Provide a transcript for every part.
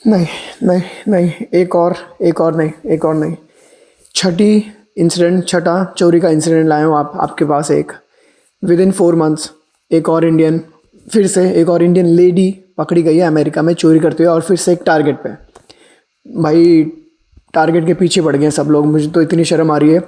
नहीं नहीं नहीं, एक और नहीं। छठा चोरी का इंसिडेंट लाए हूँ आपके पास। एक विद इन 4 मंथ्स एक और इंडियन लेडी पकड़ी गई है अमेरिका में चोरी करते हुए, और फिर से एक टारगेट पे। भाई टारगेट के पीछे पड़ गए हैं सब लोग। मुझे तो इतनी शर्म आ रही है।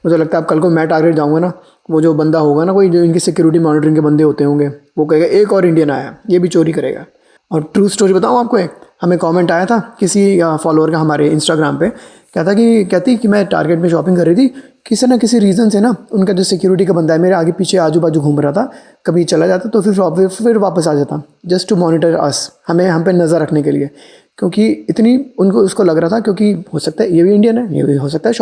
मुझे लगता है अब कल को मैं टारगेट जाऊँगा ना, वो जो बंदा होगा ना, कोई जो इनकी सिक्योरिटी मॉनिटरिंग के बंदे होते होंगे, वो कहेगा एक और इंडियन आया, ये भी चोरी करेगा। और ट्रू स्टोरी बताऊँ आपको, एक हमें कमेंट आया था किसी फॉलोअर का हमारे इंस्टाग्राम पे। कहती कि मैं टारगेट में शॉपिंग कर रही थी, किसी ना किसी रीज़न से ना उनका जो सिक्योरिटी का बंदा है मेरे आगे पीछे आजू बाजू घूम रहा था, कभी चला जाता तो फिर वापस आ जाता, जस्ट टू मॉनिटर अस, हम पे नज़र रखने के लिए। क्योंकि इतनी उनको उसको लग रहा था, क्योंकि हो सकता है ये भी इंडियन है, ये भी हो सकता है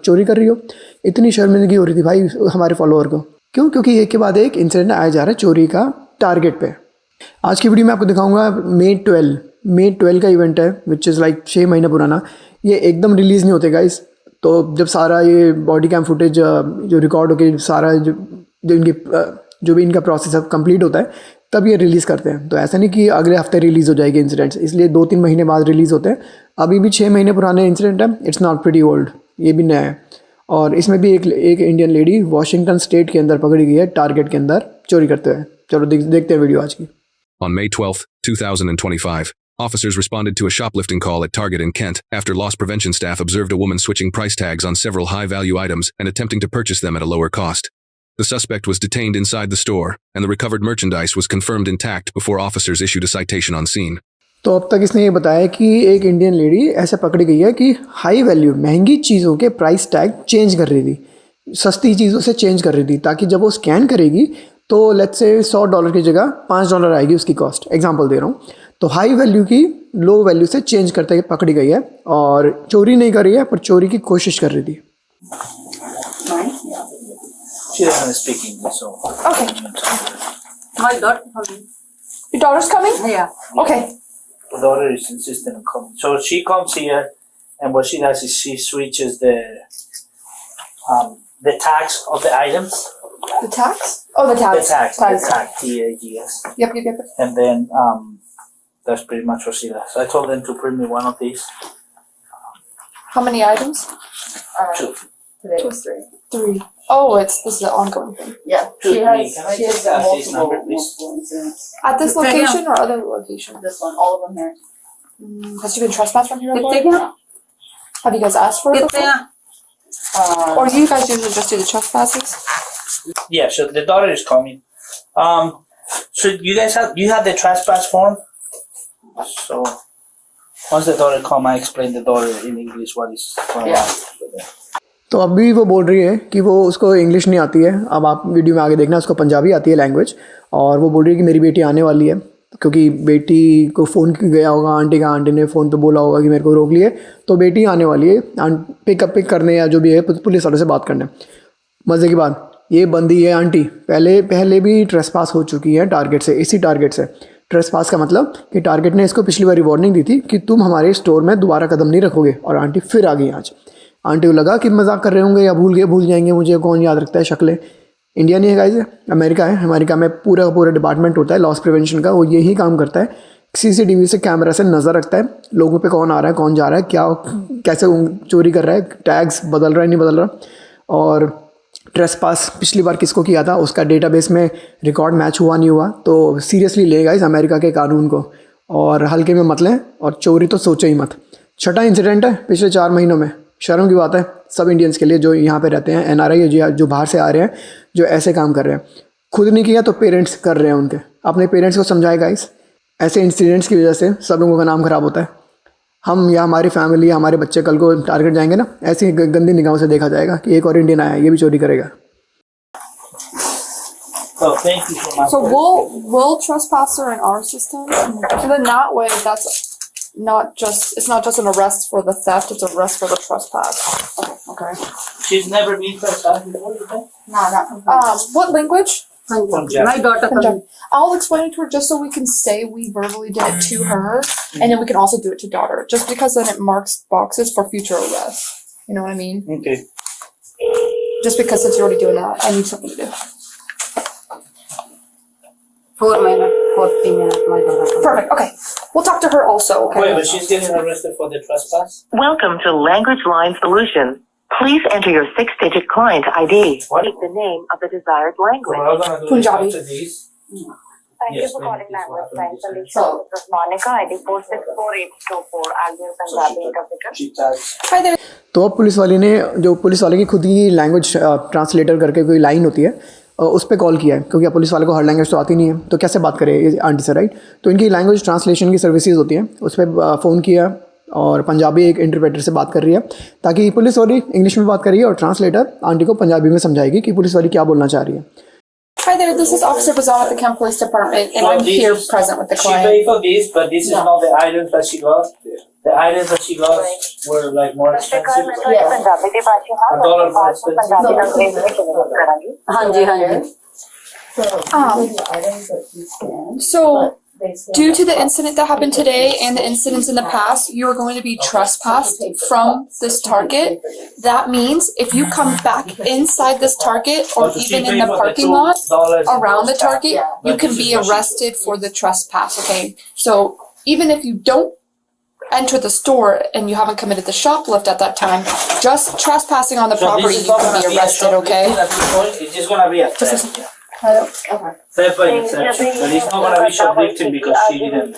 चोरी कर रही हो। इतनी शर्मिंदगी हो रही थी भाई हमारे फॉलोअर को। क्यों? क्योंकि एक के बाद एक इंसिडेंट आया जा रहा है चोरी का टारगेट पे। आज की वीडियो में आपको दिखाऊंगा May 12 का इवेंट है, विच इज़ लाइक 6 महीना पुराना। ये एकदम रिलीज़ नहीं होते गाइस। तो जब सारा ये बॉडी कैम फुटेज जो रिकॉर्ड होकर सारा जो भी इनका प्रोसेस अब कंप्लीट होता है, तब ये रिलीज़ करते हैं। तो ऐसा नहीं कि अगले हफ्ते रिलीज़ हो जाएगी इंसिडेंट्स, इसलिए 2-3 महीने बाद रिलीज़ होते हैं। अभी भी 6 महीने पुराने इंसिडेंट है। इट्स नॉट प्रीटी ओल्ड, ये भी नया है। और इसमें भी एक इंडियन लेडी वॉशिंगटन स्टेट के अंदर पकड़ी गई है टारगेट के अंदर चोरी करते हुए। चलो देखते हैं वीडियो आज की। On May 12, 2025, officers responded to a shoplifting call at Target in Kent after loss prevention staff observed a woman switching price tags on several high-value items and attempting to purchase them at a lower cost. The suspect was detained inside the store, and the recovered merchandise was confirmed intact before officers issued a citation on scene. तो अब तक इसने ये बताया कि एक Indian lady ऐसे पकड़ी गई है कि हाई वैल्यू महंगी चीज़ों के प्राइस टैग चेंज कर रही थी, सस्ती चीज़ों से चेंज कर रही थी, ताकि जब वो स्कैन करेगी तो लेट्स से $100 की जगह $5 आएगी उसकी कॉस्ट। एग्जांपल दे रहा हूँ। तो हाई वैल्यू की लो वैल्यू से चेंज करते हुए पकड़ी गई है, और चोरी नहीं कर रही है पर चोरी की कोशिश कर रही थी। She doesn't speak English, so. Okay. My daughter coming. Your daughter's coming? Yeah. Okay. The daughter is insistent on coming. So she comes here, and what she does is she switches the tags of the items. The tags? Oh, the tags. The tag, T-A-G-S. Yep. And then that's pretty much what she does. I told them to print me one of these. How many items? Two. Today. 2 or 3? 3. Oh, this is an ongoing thing. Yeah. Two. She has Can I just ask this number, please? incidents. At this Take location or other location? This one, all of them here. Has she been trespassed from here before? Kitte Have you guys asked for it before? Or you guys usually just do the trespasses? Yeah. So the daughter is coming. So you guys have the trespass form. So once the daughter come, I explain the daughter in English what is going on. तो अभी वो बोल रही है कि वो उसको English नहीं आती है। अब आप वीडियो में आगे देखना, उसको पंजाबी आती है लैंग्वेज। और वो बोल रही है कि मेरी बेटी आने वाली है, क्योंकि बेटी को फ़ोन गया होगा आंटी ने फ़ोन पे बोला होगा कि मेरे को रोक लिए, तो बेटी आने वाली है पिक करने या जो भी है पुलिस वालों से बात करने। मज़े की बात, ये बंदी है आंटी पहले भी ट्रेसपास हो चुकी है टारगेट से, इसी टारगेट से। ट्रेसपास का मतलब कि टारगेट ने इसको पिछली बार वार्निंग दी थी कि तुम हमारे स्टोर में दोबारा कदम नहीं रखोगे, और आंटी फिर आ गई आज। आंटी को लगा कि मजाक कर रहे होंगे या भूल जाएंगे, मुझे कौन याद रखता है शक्लें। इंडिया नहीं है गाइस, अमेरिका है। अमेरिका में पूरा डिपार्टमेंट होता है लॉस प्रिवेंशन का, वो यही काम करता है। CCTV से कैमरा से नज़र रखता है लोगों पे, कौन आ रहा है कौन जा रहा है, कैसे चोरी कर रहा है, टैग्स बदल रहा है नहीं बदल रहा। और ट्रेसपास पिछली बार किसको किया था उसका डेटाबेस में रिकॉर्ड मैच हुआ नहीं हुआ, तो सीरियसली ले गाइस अमेरिका के कानून को, और हल्के में मत लें, और चोरी तो सोचो ही मत। छठा इंसिडेंट है पिछले 4 महीनों में। शर्म की बात है सब इंडियंस के लिए जो यहाँ पे रहते हैं, NRI जो बाहर से आ रहे हैं, जो ऐसे काम कर रहे हैं। खुद नहीं किया तो पेरेंट्स कर रहे हैं उनके। अपने पेरेंट्स को समझाए गाइस, ऐसे इंसिडेंट्स की वजह से सब लोगों का नाम ख़राब होता है। हम या हमारी फैमिली या हमारे बच्चे कल को टारगेट जाएंगे ना, ऐसी गंदी निगाहों से देखा जाएगा कि एक और इंडियन आया है, ये भी चोरी करेगा। So thank you so much. So we'll trespass her in our system. So then that way, it's not just an arrest for the theft, it's an arrest for the trespass. Okay. She's never been trespassed before, you think? No, not from What language? Punjabi. My daughter coming. Punjabi. I'll explain it to her just so we can say we verbally did it to her, and then we can also do it to daughter, just because then it marks boxes for future arrests. You know what I mean? Okay. Just because since you're already doing that, I need something to do. 4 minutes. 40 minutes, my daughter. Perfect. Okay. We'll talk to her also. Okay. Wait, but she's getting arrested for the trespass? Welcome to Language Line Solutions. Please enter your 6-digit client ID. What? Speak the name of the desired So language. what I'm gonna do is Punjabi. after these. Thank Yes, you for ma'am, calling please, what Language happened Line this week? Solutions. This is Monica, ID 464824. I'll be your Punjabi interpreter. She tags. Hi there. तो अब police वाले ने जो police वाले की खुद की language translator करके कोई लाइन होती है उस पर कॉल किया है, क्योंकि अब पुलिस वाले को हर लैंग्वेज तो आती नहीं है, तो कैसे बात करें ये आंटी से, राइट। तो इनकी लैंग्वेज ट्रांसलेशन की सर्विसेज होती हैं, उस पर फ़ोन किया और पंजाबी एक इंटरप्रेटर से बात कर रही है, ताकि पुलिस वाली इंग्लिश में बात कर रही है और ट्रांसलेटर आंटी को पंजाबी में समझाएगी कि पुलिस वाली क्या बोलना चाह रही है। Hi there. This is Officer Bazan with the Kent Police Department, and So I'm this here is- present with the She client. paid for this, but this is No. not the items that she got. The items that she got were like more expensive. Yeah. Punjabi की भाषा हाँ A dollar more आपको Punjabi expensive. अंग्रेजी में convert करांगी हाँ जी, हाँ जी. So, due to the incident that happened today and the incidents in the past, you are going to be trespassed from this Target. That means if you come back inside this Target or But she even in paid the for parking lot $2 around the more stuff. Target, Yeah. you But can this be is what she arrested for the trespass, okay? So, even if you don't enter the store and you haven't committed the shoplift at that time, just trespassing on the So property, this is you not can gonna be be a arrested, okay? shoplifting at this point. It's just gonna be a Just theft. listen. Okay. Theft by exception, but it's not gonna be shoplifting because she didn't.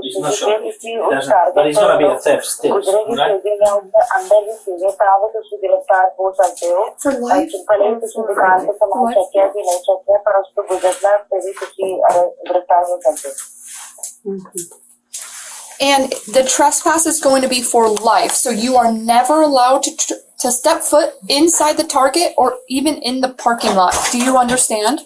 It's not shoplifting. But it's gonna be a theft still, गुजरेगी right? चीजें या उनके अंदर भी चीजें तावे तो उसको गिरफ्तार हो सकते हो For life? भले ही किसी दुकान पे सामान चेक किया कि नहीं चेक किया पर उसको गुजरना फिर भी किसी गिरफ्तार हो सकते हो And the trespass is going to be for life, so you are never allowed to step foot inside the Target or even in the parking lot. Do you understand?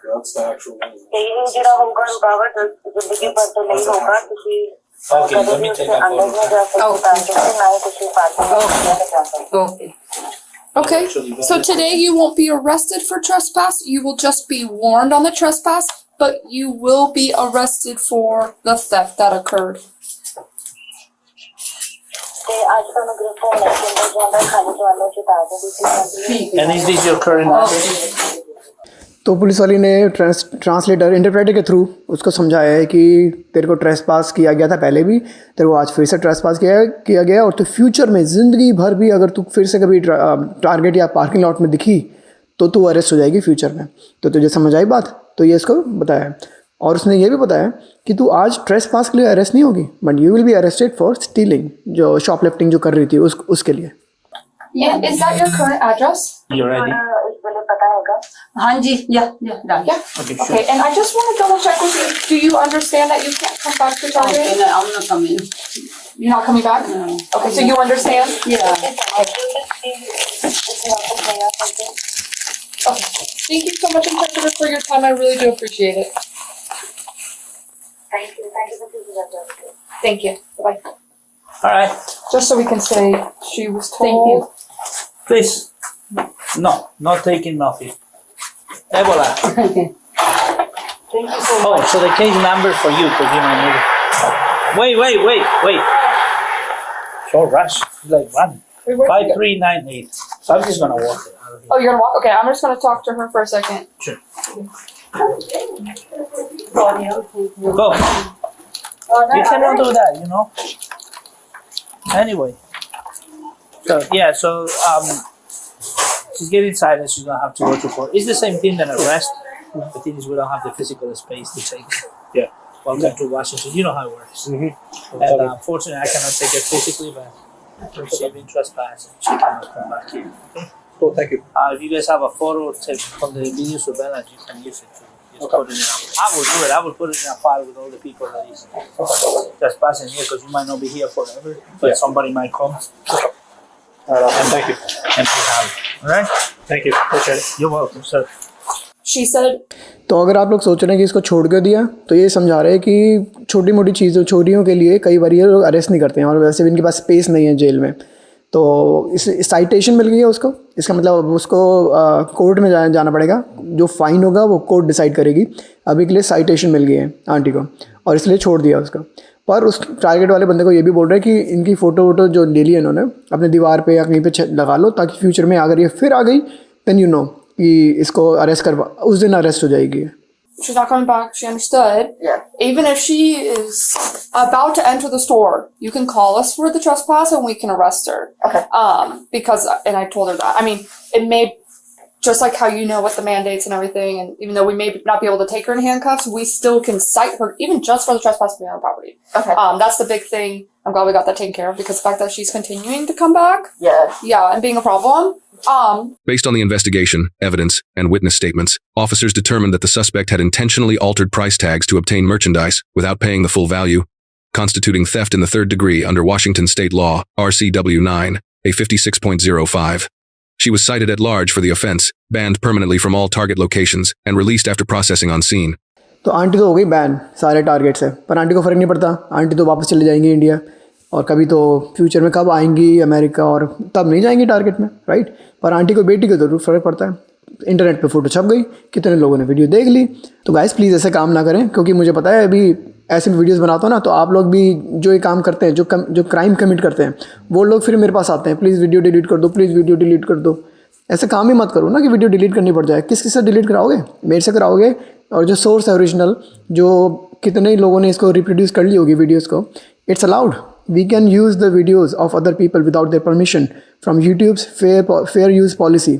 That's the actual language. यही जरा होगा रुकावट जिंदगी भर तो नहीं होगा किसी Okay, let me कभी take उसके a अंदर में जा सकते दुकान के ना ही किसी पार्किंग में जा सकते Okay. Okay. So today you won't be arrested for trespass. You will just be warned on the trespass, but you will be arrested for the theft that occurred. ते आज का मैं गिरफ्तार नहीं किया जाना खाने वाले की ताज़ा भी And is this your current address? तो पुलिस वाली ने ट्रांसलेटर इंटरप्रेटर के थ्रू उसको समझाया है कि तेरे को ट्रेस पास किया गया था पहले भी, तेरे को आज फिर से ट्रेस पास किया गया और तो फ्यूचर में ज़िंदगी भर भी अगर तू फिर से कभी टारगेट या पार्किंग लॉट में दिखी तो तू अरेस्ट हो जाएगी फ्यूचर में। तो तुझे समझ आई बात? तो ये इसको बताया है और उसने ये भी बताया कि तू आज ट्रेस पास के लिए अरेस्ट नहीं होगी, but you will be arrested for stealing, जो शॉपलिफ्टिंग जो कर रही थी उसके लिए। And is that your current address? You ready? इसमें पता हैगा हाँ जी, yeah, right. Yeah. Okay, Okay, sure. and I just want to double check with you. Do you understand that you can't come back to Target? Okay, no, I'm not coming. You're not coming back? No. Okay, so you understand? Yeah. Okay. Thank you so much, Interpreter, for your time. I really do appreciate it. Thank you for choosing us. Thank you. Bye-bye. All right, Just so we can say she was told. Thank you. please. No, not taking nothing. Ebola. Okay. Thank you so Oh, so the case number for you, because you might need it. Wait. So rush, like run. Wait, where- 5398. So I'm just gonna walk it out of here. Oh, you're gonna walk? Okay, I'm just gonna talk to her for a second. Sure. sorry. Go. You cannot do that, you know. Anyway. So yeah, so she's getting inside and she's gonna have to go to court. It's the same thing than arrest. The thing is we don't have the physical space to take it. Yeah. Welcome to Washington. You know how it works. And unfortunately I cannot take it physically, but she's been trespassed and she cannot come back here. Cool, thank you. If you guys have a photo tape from the video surveillance, you can use it to just put it in. I will do it. I will put it in a file with all the people that is trespassing here, because you might not be here forever, but Yeah. somebody might come All right, thank you. and please have it. All right? Thank you. Appreciate it. You're welcome, sir. She said, तो अगर आप लोग सोच रहे हैं कि इसको छोड़ के दिया, तो ये समझा रहे हैं कि छोटी मोटी चीज़ों चोरियों के लिए कई बार ये लोग अरेस्ट नहीं करते हैं और वैसे भी इनके पास स्पेस नहीं है जेल में। तो इस साइटेशन मिल गई है उसको, इसका मतलब अब उसको कोर्ट में जाना पड़ेगा, जो फ़ाइन होगा वो कोर्ट डिसाइड करेगी। अभी के लिए साइटेशन मिल गई है आंटी को और इसलिए छोड़ दिया उसको। पर उस टारगेट वाले बंदे को ये भी बोल रहे हैं कि इनकी फ़ोटो जो ले ली है इन्होंने अपने दीवार पे या कहीं पे लगा लो, ताकि फ्यूचर में अगर ये फिर आ गई देन यू नो कि इसको अरेस्ट करवा, उस दिन अरेस्ट हो जाएगी। she's not coming back. She understood. Yeah. Even if she is about to enter the store, you can call us for the trespass and we can arrest her. Okay. Because, and I told her that. I mean, it may, just like how you know what the mandates and everything, and even though we may not be able to take her in handcuffs, we still can cite her, even just for the trespassing on our property. Okay. That's the big thing. I'm glad we got that taken care of, because the fact that she's continuing to come back, Yeah. and being a problem, Based on the investigation, evidence, and witness statements, officers determined that the suspect had intentionally altered price tags to obtain merchandise without paying the full value, constituting theft in the third degree under Washington state law, RCW 9, a 56.05. She was cited at large for the offense, banned permanently from all Target locations, and released after processing on scene. तो aunty तो हो गई ban सारे target से, पर aunty को फ़र्क नहीं पड़ता। आंटी तो वापस चले जाएंगी इंडिया, और कभी तो फ्यूचर में कब आएंगी अमेरिका, और तब नहीं जाएंगी टारगेट में, राइट। पर आंटी को बेटी को ज़रूर फ़र्क पड़ता है। इंटरनेट पे फ़ोटो छप गई, कितने लोगों ने वीडियो देख ली। तो गाइस प्लीज़ ऐसे काम ना करें, क्योंकि मुझे पता है अभी ऐसे वीडियोस बनाता हूँ ना, तो आप लोग भी जो ये काम करते हैं, जो क्राइम कमिट करते हैं, वो लोग फिर मेरे पास आते हैं, प्लीज़ वीडियो डिलीट कर दो, प्लीज़ वीडियो डिलीट कर दो। ऐसे काम ही मत करो ना कि वीडियो डिलीट करनी पड़ जाए। किस से डिलीट कराओगे? मेरे से कराओगे, और जो सोर्स है ओरिजिनल, जो कितने लोगों ने इसको रिप्रोड्यूस कर ली होगी वीडियोस को, it's allowed. We can use the videos of other people without their permission from YouTube's fair use policy.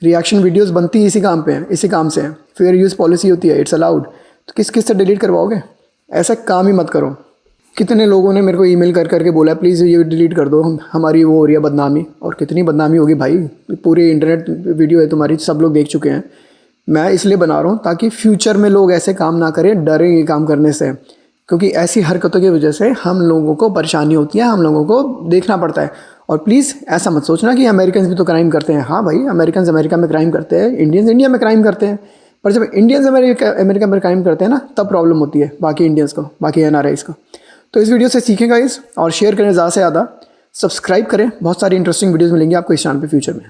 Reaction videos बनती है इसी काम पे हैं, इसी काम से हैं, फेयर यूज़ पॉलिसी होती है, इट्स अलाउड। तो किस से डिलीट करवाओगे? ऐसा काम ही मत करो। कितने लोगों ने मेरे को ईमेल कर करके बोला प्लीज़ ये डिलीट कर दो, हमारी वो हो रही है बदनामी। और कितनी बदनामी होगी भाई, पूरी इंटरनेट वीडियो है तुम्हारी, सब लोग देख चुके हैं। मैं इसलिए बना रहा हूँ ताकि फ्यूचर में लोग ऐसे काम ना करें, डरें ये काम करने से, क्योंकि ऐसी हरकतों की वजह से हम लोगों को परेशानी होती है, हम लोगों को देखना पड़ता है। और प्लीज़ ऐसा मत सोचना कि अमेरिकन भी तो क्राइम करते हैं। हाँ भाई, अमेरिकन अमेरिका में क्राइम करते हैं, इंडियंस इंडिया में क्राइम करते हैं, पर जब इंडियंस अमेरिका में क्राइम करते हैं ना, तब प्रॉब्लम होती है बाकी इंडियंस को, बाकी NRIs को। तो इस वीडियो से सीखें गाइस, और शेयर करें ज़्यादा से ज़्यादा, सब्सक्राइब करें, बहुत सारी इंटरेस्टिंग वीडियोस मिलेंगी आपको इस चैनल पे फ्यूचर में।